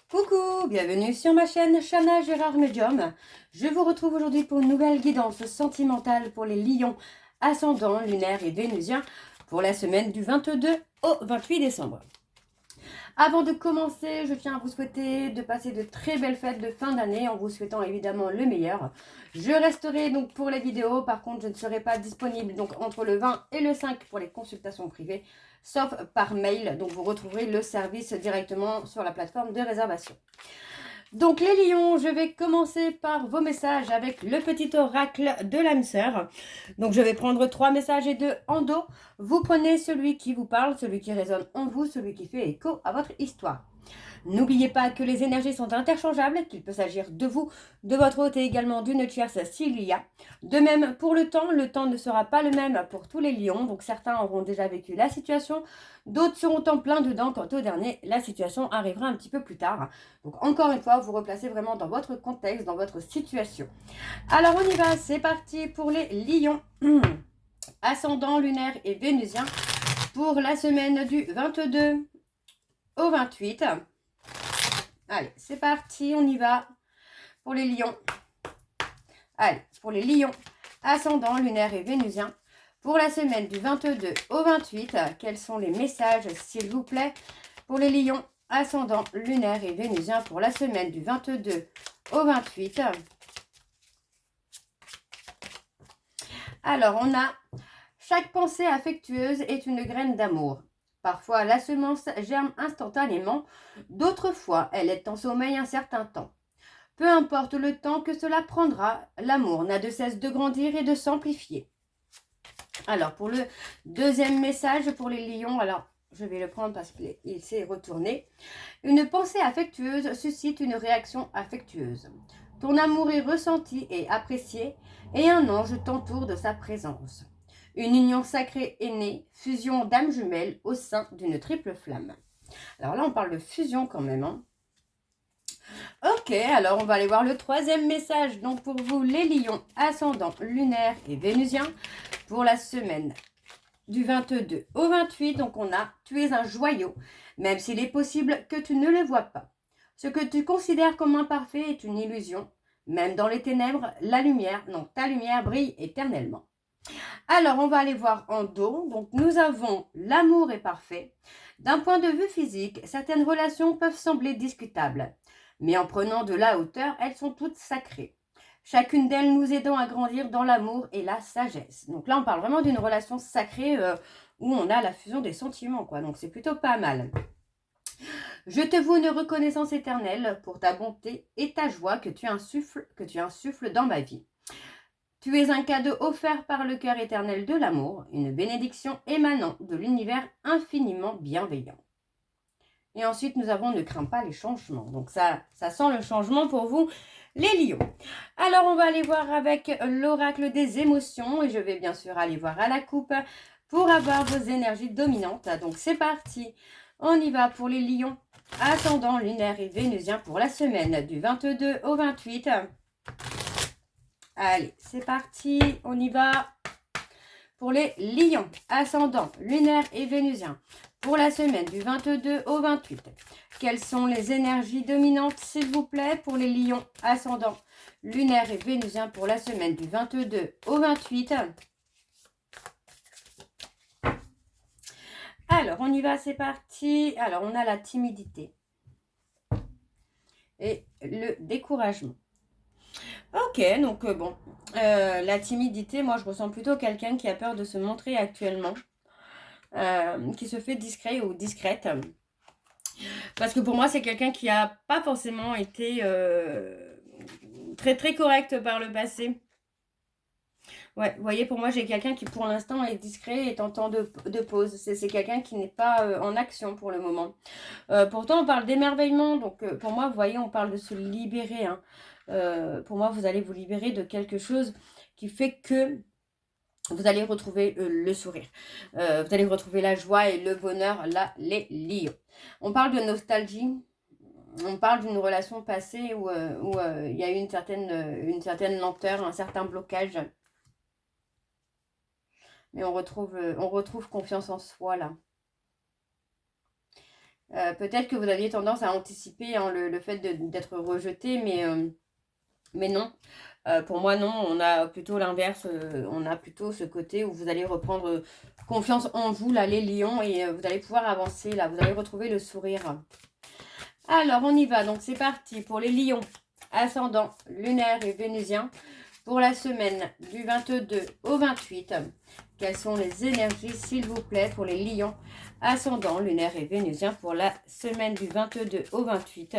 Coucou, bienvenue sur ma chaîne Chana Gérard Medium. Je vous retrouve aujourd'hui pour une nouvelle guidance sentimentale pour les lions ascendants, lunaires et vénusiens pour la semaine du 22 au 28 décembre. Avant de commencer, je tiens à vous souhaiter de passer de très belles fêtes de fin d'année en vous souhaitant évidemment le meilleur. Je resterai donc pour les vidéos, par contre je ne serai pas disponible donc entre le 20 et le 5 pour les consultations privées, sauf par mail, donc vous retrouverez le service directement sur la plateforme de réservation. Donc les lions, je vais commencer par vos messages avec le petit oracle de l'âme sœur. Donc je vais prendre 3 messages et 2 en dos. Vous prenez celui qui vous parle, celui qui résonne en vous, celui qui fait écho à votre histoire. N'oubliez pas que les énergies sont interchangeables, qu'il peut s'agir de vous, de votre hôte et également d'une tierce s'il y a. De même pour le temps ne sera pas le même pour tous les lions, donc certains auront déjà vécu la situation, d'autres seront en plein dedans, quant au dernier, la situation arrivera un petit peu plus tard. Donc encore une fois, vous replacez vraiment dans votre contexte, dans votre situation. Alors on y va, c'est parti pour les lions, ascendant, lunaire et vénusien, pour la semaine du 22 au 28. Allez, c'est parti, on y va pour les lions. Allez, pour les lions, ascendant, lunaire et vénusien, pour la semaine du 22 au 28, quels sont les messages, s'il vous plaît, pour les lions, ascendant, lunaire et vénusien, pour la semaine du 22 au 28. Alors, on a chaque pensée affectueuse est une graine d'amour. Parfois, la semence germe instantanément, d'autres fois, elle est en sommeil un certain temps. Peu importe le temps que cela prendra, l'amour n'a de cesse de grandir et de s'amplifier. Alors, pour le deuxième message pour les lions, alors je vais le prendre parce qu'il s'est retourné. Une pensée affectueuse suscite une réaction affectueuse. Ton amour est ressenti et apprécié et un ange t'entoure de sa présence. Une union sacrée est née, fusion d'âmes jumelles au sein d'une triple flamme. Alors là, on parle de fusion quand même. Ok, alors on va aller voir le troisième message. Donc pour vous, les lions, ascendant, lunaire et vénusien, pour la semaine du 22 au 28. Donc on a, tu es un joyau, même s'il est possible que tu ne le vois pas. Ce que tu considères comme imparfait est une illusion. Même dans les ténèbres, la lumière, non, ta lumière brille éternellement. Alors, on va aller voir en dos. Donc, nous avons l'amour est parfait. D'un point de vue physique, certaines relations peuvent sembler discutables. Mais en prenant de la hauteur, elles sont toutes sacrées. Chacune d'elles nous aidant à grandir dans l'amour et la sagesse. Donc là, on parle vraiment d'une relation sacrée où on a la fusion des sentiments, quoi. Donc, c'est plutôt pas mal. Je te voue une reconnaissance éternelle pour ta bonté et ta joie que tu insuffles dans ma vie. Tu es un cadeau offert par le cœur éternel de l'amour, une bénédiction émanant de l'univers infiniment bienveillant. Et ensuite, nous avons ne crains pas les changements. Donc ça sent le changement pour vous, les lions. Alors, on va aller voir avec l'oracle des émotions. Et je vais bien sûr aller voir à la coupe pour avoir vos énergies dominantes. Donc, c'est parti. On y va pour les lions, ascendant, lunaire et vénusien pour la semaine du 22 au 28. Allez, c'est parti, on y va pour les lions, ascendant, lunaire et vénusien, pour la semaine du 22 au 28. Quelles sont les énergies dominantes, s'il vous plaît, pour les lions, ascendant, lunaire et vénusien, pour la semaine du 22 au 28. Alors, on y va, c'est parti. Alors, on a la timidité et le découragement. Ok, donc la timidité, moi je ressens plutôt quelqu'un qui a peur de se montrer actuellement, qui se fait discret ou discrète. Parce que pour moi, c'est quelqu'un qui n'a pas forcément été très très correct par le passé. Ouais, vous voyez, pour moi, j'ai quelqu'un qui pour l'instant est discret, est en temps de pause. C'est quelqu'un qui n'est pas en action pour le moment. Pourtant, on parle d'émerveillement. Donc, pour moi, vous voyez, on parle de se libérer. Hein. Pour moi, vous allez vous libérer de quelque chose qui fait que vous allez retrouver le sourire. Vous allez retrouver la joie et le bonheur, là, les lions. On parle de nostalgie. On parle d'une relation passée où il y a eu une certaine lenteur, un certain blocage. Mais on retrouve confiance en soi, là. Peut-être que vous aviez tendance à anticiper hein, le fait d'être rejeté, mais non. Pour moi, non. On a plutôt l'inverse. On a plutôt ce côté où vous allez reprendre confiance en vous, là, les lions, et vous allez pouvoir avancer, là. Vous allez retrouver le sourire. Alors, on y va. Donc, c'est parti pour les lions. Ascendant, lunaire et vénusien. Pour la semaine du 22 au 28, quelles sont les énergies, s'il vous plaît, pour les lions, ascendant, lunaire et vénusien pour la semaine du 22 au 28.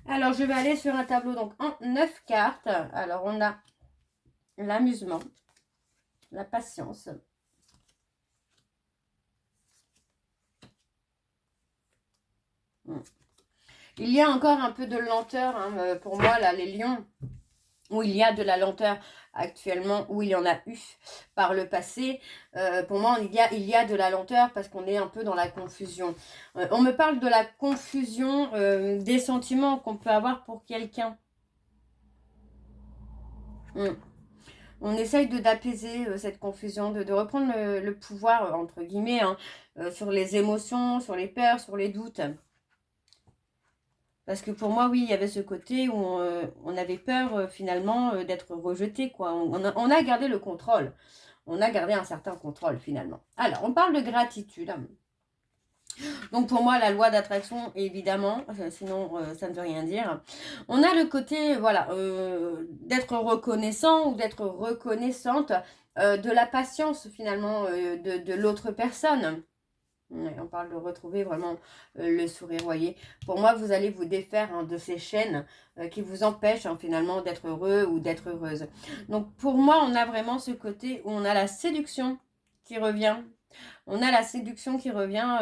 Alors, je vais aller sur un tableau donc en 9 cartes. Alors, on a l'amusement, la patience, il y a encore un peu de lenteur hein, pour moi, là, les lions, où il y a de la lenteur actuellement, où il y en a eu par le passé. Pour moi, il y a de la lenteur parce qu'on est un peu dans la confusion. On me parle de la confusion des sentiments qu'on peut avoir pour quelqu'un. On essaye d'apaiser cette confusion, de reprendre le pouvoir, entre guillemets, hein, sur les émotions, sur les peurs, sur les doutes. Parce que pour moi, oui, il y avait ce côté où on avait peur finalement d'être rejeté, quoi. On a gardé le contrôle. On a gardé un certain contrôle finalement. Alors, on parle de gratitude. Donc pour moi, la loi d'attraction, évidemment, sinon ça ne veut rien dire. On a le côté, voilà, d'être reconnaissant ou d'être reconnaissante de la patience finalement de l'autre personne. On parle de retrouver vraiment le sourire, voyez. Pour moi, vous allez vous défaire hein, de ces chaînes qui vous empêchent hein, finalement d'être heureux ou d'être heureuse. Donc pour moi, on a vraiment ce côté où on a la séduction qui revient. On a la séduction qui revient,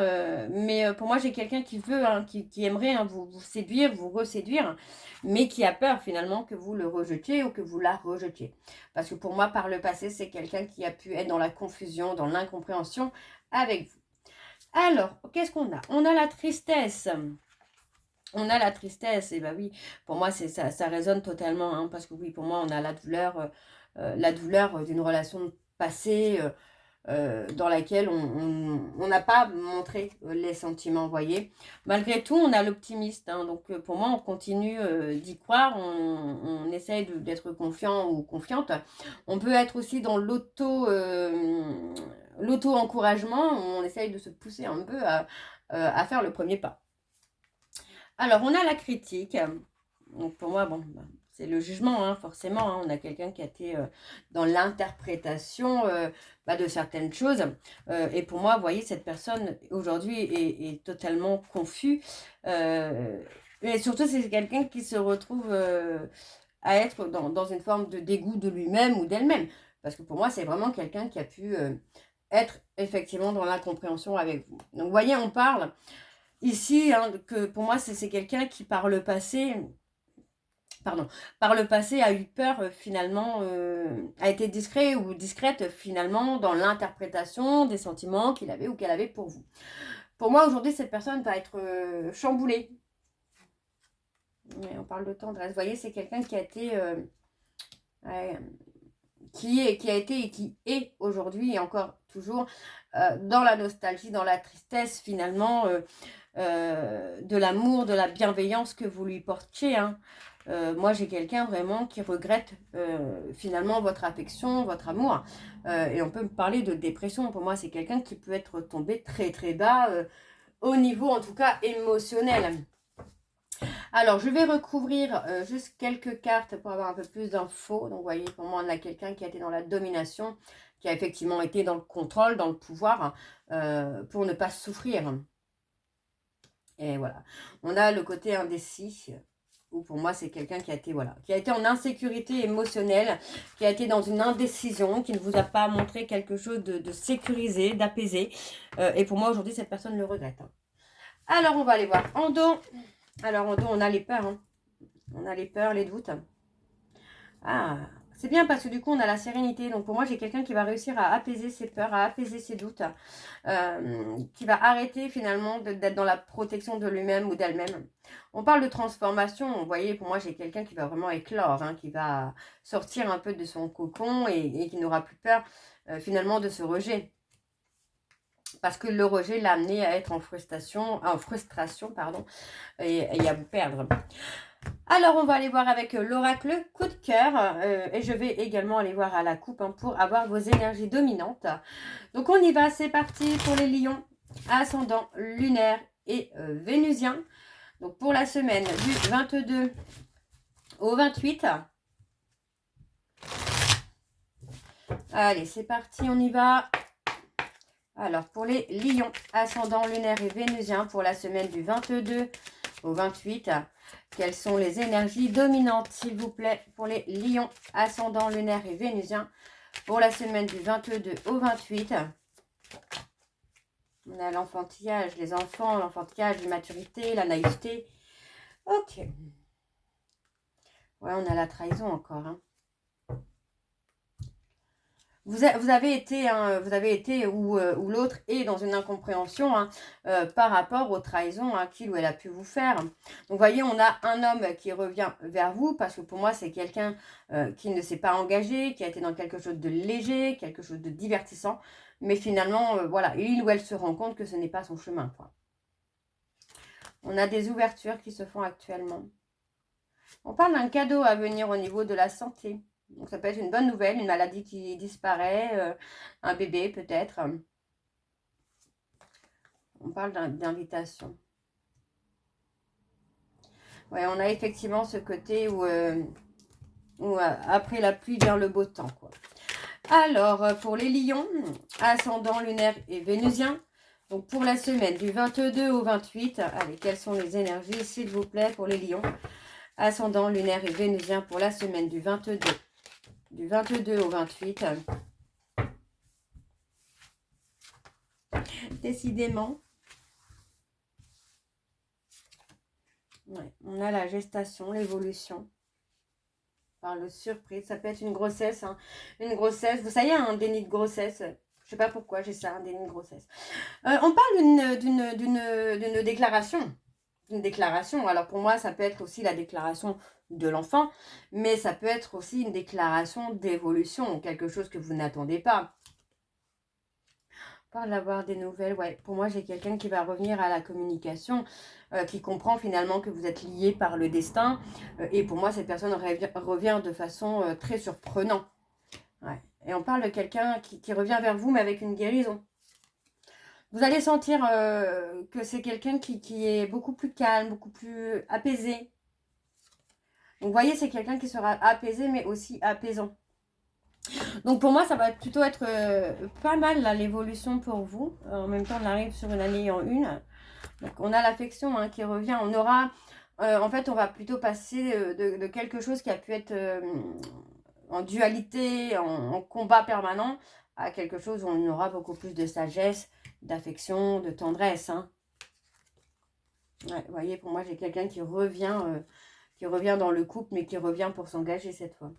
mais pour moi, j'ai quelqu'un qui veut, hein, qui aimerait hein, vous séduire, vous reséduire, mais qui a peur finalement que vous le rejetiez ou que vous la rejetiez. Parce que pour moi, par le passé, c'est quelqu'un qui a pu être dans la confusion, dans l'incompréhension avec vous. Alors, qu'est-ce qu'on a? On a la tristesse. On a la tristesse, et ben oui, pour moi, ça résonne totalement, hein, parce que oui, pour moi, on a la douleur d'une relation passée, dans laquelle on n'a pas montré les sentiments, vous voyez. Malgré tout, on a l'optimiste. Hein, donc, pour moi, on continue d'y croire. On essaye d'être confiant ou confiante. On peut être aussi dans l'auto-encouragement. On essaye de se pousser un peu à faire le premier pas. Alors, on a la critique. Donc, pour moi, bon, c'est le jugement, hein, forcément. Hein. On a quelqu'un qui a été dans l'interprétation de certaines choses. Et pour moi, vous voyez, cette personne, aujourd'hui, est totalement confus. Et surtout, c'est quelqu'un qui se retrouve à être dans une forme de dégoût de lui-même ou d'elle-même. Parce que pour moi, c'est vraiment quelqu'un qui a pu être effectivement dans l'incompréhension avec vous. Donc, vous voyez, on parle ici hein, que pour moi, c'est quelqu'un qui, par le passé a eu peur finalement, a été discret ou discrète finalement dans l'interprétation des sentiments qu'il avait ou qu'elle avait pour vous. Pour moi, aujourd'hui, cette personne va être chamboulée. Mais on parle de tendresse. Vous voyez, c'est quelqu'un qui a été... qui a été et qui est aujourd'hui et encore toujours dans la nostalgie, dans la tristesse finalement de l'amour, de la bienveillance que vous lui portiez. Hein. Moi, j'ai quelqu'un vraiment qui regrette finalement votre affection, votre amour. Et on peut me parler de dépression. Pour moi, c'est quelqu'un qui peut être tombé très très bas au niveau en tout cas émotionnel. Alors, je vais recouvrir juste quelques cartes pour avoir un peu plus d'infos. Donc, vous voyez, pour moi, on a quelqu'un qui a été dans la domination, qui a effectivement été dans le contrôle, dans le pouvoir, pour ne pas souffrir. Et voilà. On a le côté indécis, où pour moi, c'est quelqu'un qui a été, voilà, qui a été en insécurité émotionnelle, qui a été dans une indécision, qui ne vous a pas montré quelque chose de sécurisé, d'apaisé. Et pour moi, aujourd'hui, cette personne le regrette. Hein. Alors, on va aller voir en dos. Alors, en dos, on a les peurs. Hein. On a les peurs, les doutes. Ah, c'est bien parce que du coup, on a la sérénité. Donc, pour moi, j'ai quelqu'un qui va réussir à apaiser ses peurs, à apaiser ses doutes, qui va arrêter finalement d'être dans la protection de lui-même ou d'elle-même. On parle de transformation. Vous voyez, pour moi, j'ai quelqu'un qui va vraiment éclore, hein, qui va sortir un peu de son cocon et qui n'aura plus peur finalement de ce rejet. Parce que le rejet l'a amené à être en frustration, pardon, et à vous perdre. Alors, on va aller voir avec l'oracle coup de cœur. Et je vais également aller voir à la coupe pour avoir vos énergies dominantes. Donc, on y va. C'est parti pour les lions, ascendant lunaire et vénusien. Donc, pour la semaine du 22 au 28. Allez, c'est parti, on y va. Alors, pour les lions, ascendant lunaire et vénusien, pour la semaine du 22 au 28, quelles sont les énergies dominantes, s'il vous plaît, pour les lions, ascendant lunaire et vénusien, pour la semaine du 22 au 28. On a l'enfantillage, les enfants, l'enfantillage, l'immaturité, la naïveté. Ok. Ouais, on a la trahison encore, hein. Vous avez été ou l'autre est dans une incompréhension par rapport aux trahisons qu'il ou elle a pu vous faire. Donc, vous voyez, on a un homme qui revient vers vous parce que pour moi, c'est quelqu'un qui ne s'est pas engagé, qui a été dans quelque chose de léger, quelque chose de divertissant. Mais finalement, voilà, il ou elle se rend compte que ce n'est pas son chemin, quoi. On a des ouvertures qui se font actuellement. On parle d'un cadeau à venir au niveau de la santé. Donc, ça peut être une bonne nouvelle, une maladie qui disparaît, un bébé peut-être. On parle d'invitation. Ouais, on a effectivement ce côté où après la pluie vient le beau temps, quoi. Alors, pour les lions, ascendant lunaire et vénusien, donc pour la semaine du 22 au 28, allez, quelles sont les énergies, s'il vous plaît, pour les lions, ascendant lunaire et vénusien, pour la semaine du 22 au 28. Décidément. Ouais, on a la gestation, l'évolution. Par le surprise, ça peut être une grossesse. Une grossesse, vous savez, un déni de grossesse. Je sais pas pourquoi j'ai ça, un déni de grossesse. On parle d'une déclaration. Une déclaration. Alors pour moi, ça peut être aussi la déclaration de l'enfant, mais ça peut être aussi une déclaration d'évolution, quelque chose que vous n'attendez pas. Par d'avoir des nouvelles, ouais. Pour moi, j'ai quelqu'un qui va revenir à la communication, qui comprend finalement que vous êtes liés par le destin. Et pour moi, cette personne revient de façon très surprenante. Ouais. Et on parle de quelqu'un qui revient vers vous, mais avec une guérison. Vous allez sentir que c'est quelqu'un qui est beaucoup plus calme, beaucoup plus apaisé. Donc, vous voyez, c'est quelqu'un qui sera apaisé, mais aussi apaisant. Donc pour moi, ça va plutôt être pas mal l'évolution pour vous. En même temps, on arrive sur une année en une. Donc on a l'affection qui revient. On aura, en fait, on va plutôt passer de quelque chose qui a pu être en dualité, en combat permanent, à quelque chose où on aura beaucoup plus de sagesse, d'affection, de tendresse. Ouais, vous voyez, pour moi, j'ai quelqu'un qui revient dans le couple, mais qui revient pour s'engager cette fois.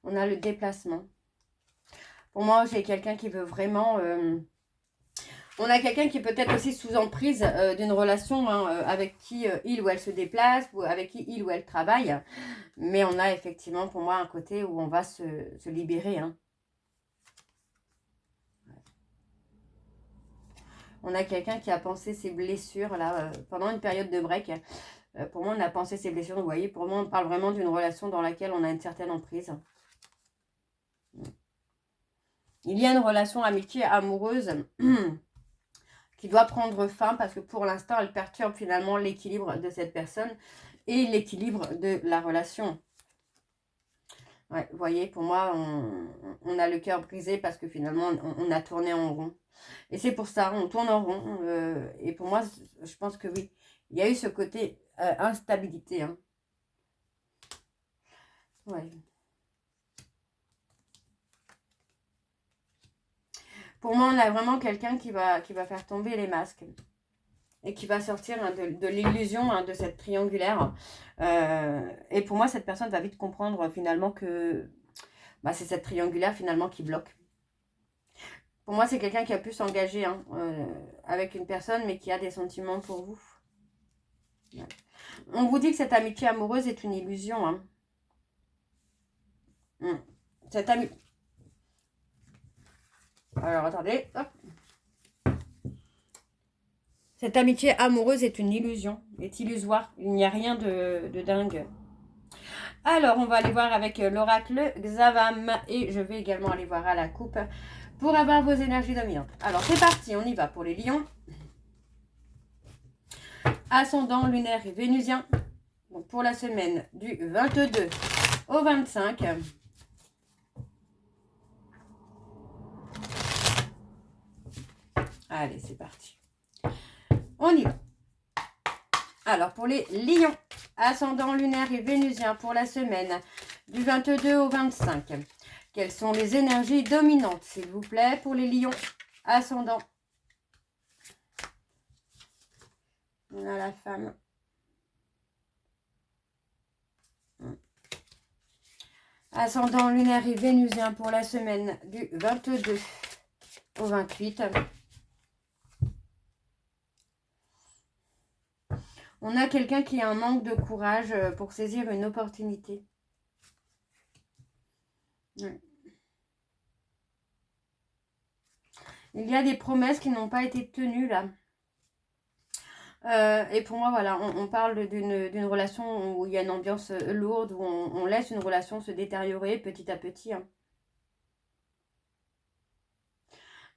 On a le déplacement. Pour moi, j'ai quelqu'un qui veut vraiment... on a quelqu'un qui est peut-être aussi sous emprise d'une relation avec qui il ou elle se déplace, ou avec qui il ou elle travaille. Mais on a effectivement, pour moi, un côté où on va se libérer. On a quelqu'un qui a pensé ses blessures là pendant une période de break. Pour moi, on a pensé ses blessures. Vous voyez, pour moi, on parle vraiment d'une relation dans laquelle on a une certaine emprise. Il y a une relation amitié amoureuse qui doit prendre fin parce que pour l'instant, elle perturbe finalement l'équilibre de cette personne et l'équilibre de la relation. Ouais, vous voyez, pour moi, on a le cœur brisé parce que finalement, on a tourné en rond. Et c'est pour ça, on tourne en rond. Et pour moi, je pense que oui, il y a eu ce côté instabilité. Ouais. Pour moi, on a vraiment quelqu'un qui va faire tomber les masques et qui va sortir de l'illusion de cette triangulaire. Et pour moi, cette personne va vite comprendre finalement que c'est cette triangulaire finalement qui bloque. Pour moi, c'est quelqu'un qui a pu s'engager avec une personne, mais qui a des sentiments pour vous. Ouais. On vous dit que cette amitié amoureuse est une illusion. Cette amitié... Alors, attendez. Hop. Cette amitié amoureuse est une illusion, est illusoire. Il n'y a rien de dingue. Alors, on va aller voir avec l'oracle Xavam et je vais également aller voir à la coupe pour avoir vos énergies dominantes. Alors, c'est parti, on y va pour les lions. Ascendant lunaire et vénusien. Donc, pour la semaine du 22 au 25. Allez, c'est parti. On y va. Alors, pour les lions, ascendant lunaire et vénusien pour la semaine du 22 au 25. Quelles sont les énergies dominantes, s'il vous plaît, pour les lions, ascendant. On a la femme. Ascendant lunaire et vénusien pour la semaine du 22 au 28. On a quelqu'un qui a un manque de courage pour saisir une opportunité. Ouais. Il y a des promesses qui n'ont pas été tenues là. Et pour moi, voilà, on parle d'une relation où il y a une ambiance lourde, où on laisse une relation se détériorer petit à petit. Hein.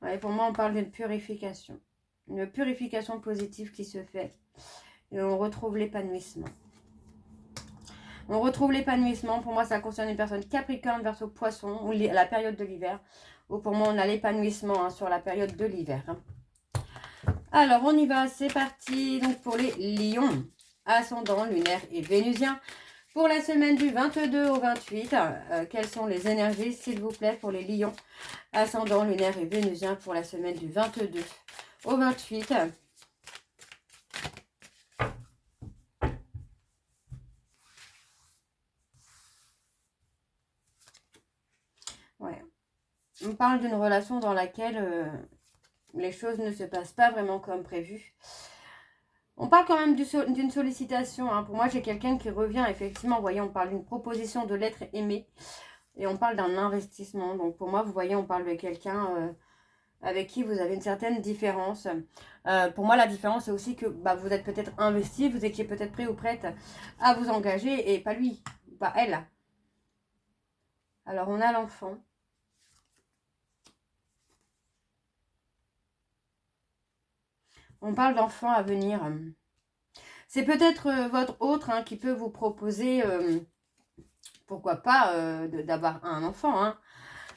Ouais, pour moi, on parle d'une purification. Une purification positive qui se fait. Et on retrouve l'épanouissement. On retrouve l'épanouissement. Pour moi, ça concerne une personne Capricorne, Verseau, Poisson, ou la période de l'hiver. Ou pour moi, on a l'épanouissement sur la période de l'hiver. Hein. Alors, on y va. C'est parti. Donc, pour les lions, ascendant, lunaire et vénusien. Pour la semaine du 22 au 28, quelles sont les énergies, s'il vous plaît, pour les lions, ascendant, lunaire et vénusien pour la semaine du 22 au 28. Ouais. On parle d'une relation dans laquelle les choses ne se passent pas vraiment comme prévu. On parle quand même d'une sollicitation. Hein. Pour moi, j'ai quelqu'un qui revient. Effectivement, vous voyez, on parle d'une proposition de l'être aimé. Et on parle d'un investissement. Donc, pour moi, vous voyez, on parle de quelqu'un avec qui vous avez une certaine différence. Pour moi, la différence, c'est aussi que vous êtes peut-être investi. Vous étiez peut-être prêt ou prête à vous engager. Et pas lui, pas elle. Alors, on a l'enfant. On parle d'enfants à venir. C'est peut-être votre autre qui peut vous proposer, pourquoi pas, d'avoir un enfant. Hein.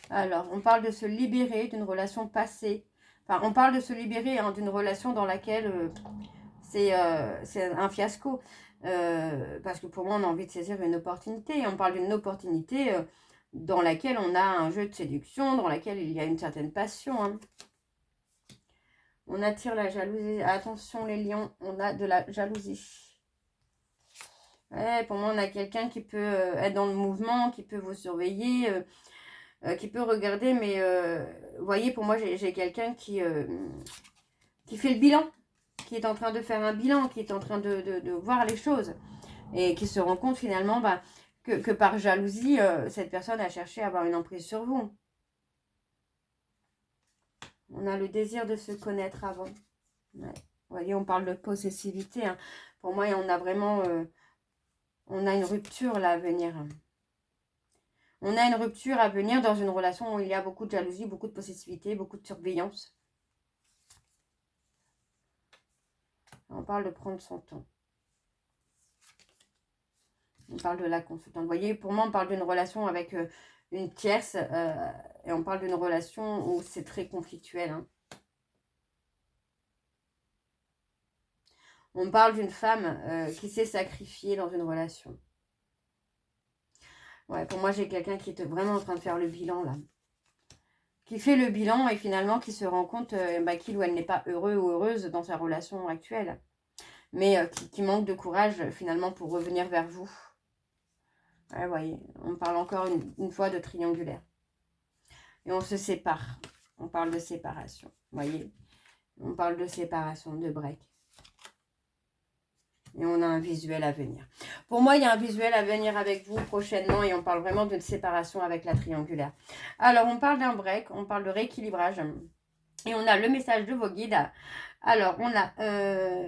Alors, on parle de se libérer d'une relation passée. Enfin, on parle de se libérer d'une relation dans laquelle c'est un fiasco. Parce que pour moi, on a envie de saisir une opportunité. Et on parle d'une opportunité dans laquelle on a un jeu de séduction, dans laquelle il y a une certaine passion. Hein. On attire la jalousie. Attention les lions, on a de la jalousie. Ouais, pour moi, on a quelqu'un qui peut être dans le mouvement, qui peut vous surveiller, qui peut regarder. Mais vous voyez, pour moi, j'ai quelqu'un qui fait le bilan, qui est en train de faire un bilan, qui est en train de voir les choses. Et qui se rend compte finalement que par jalousie, cette personne a cherché à avoir une emprise sur vous. On a le désir de se connaître avant. Ouais. Vous voyez, on parle de possessivité. Hein. Pour moi, on a vraiment... on a une rupture là à venir. On a une rupture à venir dans une relation où il y a beaucoup de jalousie, beaucoup de possessivité, beaucoup de surveillance. On parle de prendre son temps. On parle de la consultante. Vous voyez, pour moi, on parle d'une relation avec... une tierce, et on parle d'une relation où c'est très conflictuel. Hein. On parle d'une femme qui s'est sacrifiée dans une relation. Ouais, pour moi, j'ai quelqu'un qui est vraiment en train de faire le bilan, là. Qui fait le bilan et finalement qui se rend compte qu'il ou elle n'est pas heureux ou heureuse dans sa relation actuelle. Mais qui manque de courage, finalement, pour revenir vers vous. Ouais, voyez, on parle encore une fois de triangulaire. Et on se sépare. On parle de séparation. Vous voyez, on parle de séparation, de break. Et on a un visuel à venir. Pour moi, il y a un visuel à venir avec vous prochainement. Et on parle vraiment d'une séparation avec la triangulaire. Alors, on parle d'un break. On parle de rééquilibrage. Et on a le message de vos guides. Alors, on a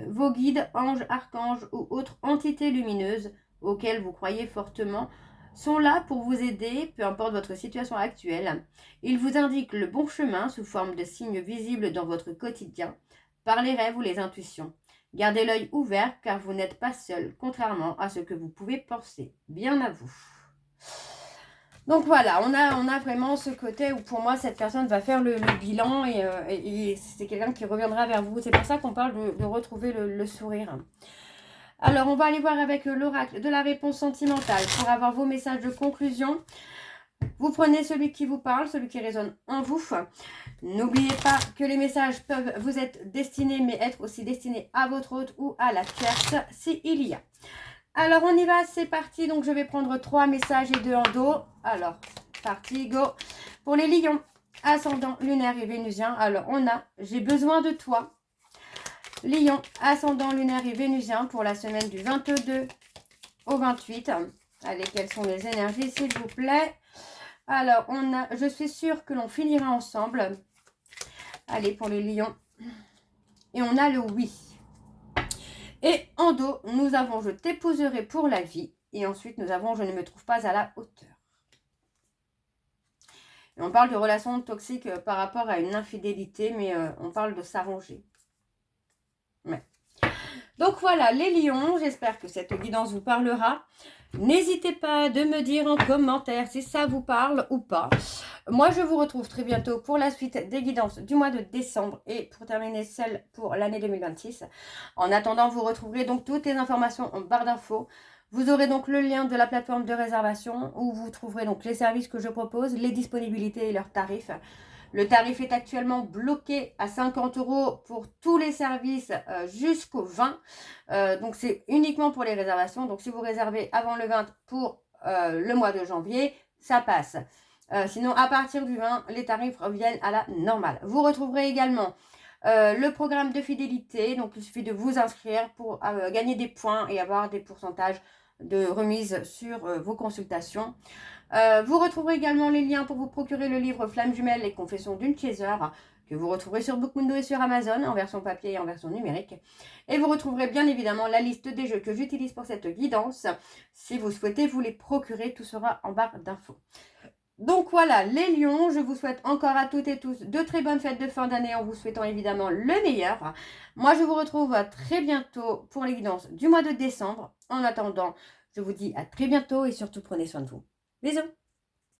vos guides, anges, archanges ou autres entités lumineuses auxquelles vous croyez fortement sont là pour vous aider, peu importe votre situation actuelle. Ils vous indiquent le bon chemin sous forme de signes visibles dans votre quotidien, par les rêves ou les intuitions. Gardez l'œil ouvert car vous n'êtes pas seul, contrairement à ce que vous pouvez penser. Bien à vous. Donc voilà, on a vraiment ce côté où pour moi, cette personne va faire le bilan et c'est quelqu'un qui reviendra vers vous. C'est pour ça qu'on parle de retrouver le sourire. Alors, on va aller voir avec l'oracle de la réponse sentimentale pour avoir vos messages de conclusion. Vous prenez celui qui vous parle, celui qui résonne en vous. N'oubliez pas que les messages peuvent vous être destinés, mais être aussi destinés à votre hôte ou à la tierce, s'il y a. Alors, on y va, c'est parti. Donc, je vais prendre 3 messages et 2 en dos. Alors, parti, go. Pour les lions, ascendant, lunaire et vénusien. Alors, on a « J'ai besoin de toi ». Lion, ascendant, lunaire et vénusien pour la semaine du 22 au 28. Allez, quelles sont les énergies, s'il vous plaît? Alors, on a « Je suis sûre que l'on finira ensemble ». Allez, pour les lions. Et on a le « Oui ». Et en dos, nous avons « Je t'épouserai pour la vie ». Et ensuite, nous avons « Je ne me trouve pas à la hauteur ». Et on parle de relations toxiques par rapport à une infidélité, mais on parle de s'arranger. Ouais. Donc voilà, les lions, j'espère que cette guidance vous parlera. N'hésitez pas de me dire en commentaire si ça vous parle ou pas. Moi, je vous retrouve très bientôt pour la suite des guidances du mois de décembre et pour terminer celle pour l'année 2026. En attendant, vous retrouverez donc toutes les informations en barre d'infos. Vous aurez donc le lien de la plateforme de réservation où vous trouverez donc les services que je propose, les disponibilités et leurs tarifs. Le tarif est actuellement bloqué à 50 € pour tous les services jusqu'au 20. Donc, c'est uniquement pour les réservations. Donc, si vous réservez avant le 20 pour le mois de janvier, ça passe. Sinon, à partir du 20, les tarifs reviennent à la normale. Vous retrouverez également le programme de fidélité. Donc, il suffit de vous inscrire pour gagner des points et avoir des pourcentages de remise sur vos consultations. Vous retrouverez également les liens pour vous procurer le livre Flammes jumelles, les confessions d'une chaser, que vous retrouverez sur Bookmundo et sur Amazon, en version papier et en version numérique. Et vous retrouverez bien évidemment la liste des jeux que j'utilise pour cette guidance. Si vous souhaitez vous les procurer, tout sera en barre d'infos. Donc voilà, les lions, je vous souhaite encore à toutes et tous de très bonnes fêtes de fin d'année en vous souhaitant évidemment le meilleur. Moi, je vous retrouve très bientôt pour les guidances du mois de décembre. En attendant, je vous dis à très bientôt et surtout prenez soin de vous. Bisous!